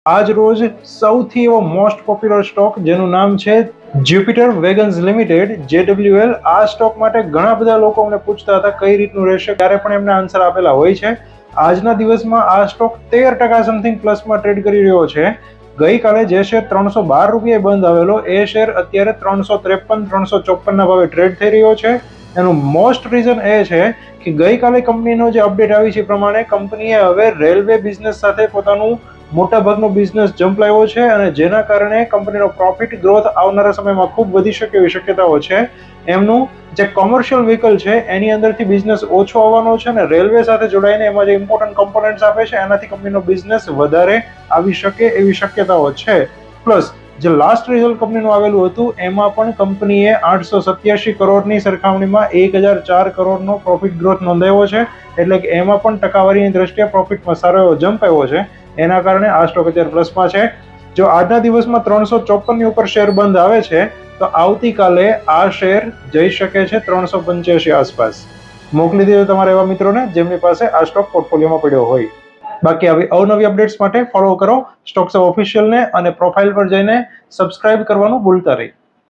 આજ રોજ સૌથી એવો મોસ્ટ પોપ્યુલર સ્ટોક જેનું નામ છે જ્યુપિટર વેગન્સ લિમિટેડ JWL. આ સ્ટોક માટે ઘણા બધા લોકો અમને પૂછતા હતા કઈ રીતનું રહેશે, ત્યારે પણ એમને આન્સર આપેલા હોય છે. આજના દિવસમાં આ સ્ટોક 13% સમથિંગ પ્લસમાં ટ્રેડ કરી રહ્યો છે. ગઈકાલે જે શેર 312 રૂપિયા બંધ આવેલો એ શેર અત્યારે 353-354 ના ભાવે ટ્રેડ થઈ રહ્યો છે. એનું મોસ્ટ રીઝન એ છે કે ગઈકાલે કંપનીનો જે અપડેટ આવી છે એ પ્રમાણે કંપનીએ હવે રેલવે બિઝનેસ સાથે પોતાનું મોટાભાગનો બિઝનેસ જમ્પ લાવ્યો છે અને જેના કારણે કંપનીનો પ્રોફિટ ગ્રોથ આવનારા સમયમાં ખૂબ વધી શકે એવી શક્યતાઓ છે. એમનું જે કોમર્શિયલ વ્હીકલ છે એની અંદરથી બિઝનેસ ઓછો આવવાનો છે અને રેલવે સાથે જોડાઈને એમાં જે ઇમ્પોર્ટન્ટ કમ્પોનન્ટ્સ આપે છે એનાથી કંપનીનો બિઝનેસ વધારે આવી શકે એવી શક્યતાઓ છે. પ્લસ જે લાસ્ટ રિઝલ્ટ કંપનીનું આવેલું હતું એમાં પણ કંપનીએ 887 કરોડની સરખામણીમાં 1004 કરોડનો પ્રોફિટ ગ્રોથ નોંધાવ્યો છે. એટલે કે એમાં પણ ટકાવારીની દ્રષ્ટિએ પ્રોફિટમાં સારો એવો જમ્પ આવ્યો છે. એના કારણે આ સ્ટોક અત્યારે પ્લસમાં છે. જો આજના દિવસમાં 354 ની ઉપર શેર બંધ આવે છે તો આવતીકાલે આ શેર જઈ શકે છે 385 આસપાસ. મોકલી દેજો તમારા એવા મિત્રોને જેમની પાસે આ સ્ટોક પોર્ટફોલિયોમાં પડ્યો હોય. બાકી આવી અવનવી અપડેટ્સ માટે ફોલો કરો સ્ટોક્સ ઓફિશિયલને અને પ્રોફાઇલ પર જઈને સબસ્ક્રાઇબ કરવાનું ભૂલતા નહીં.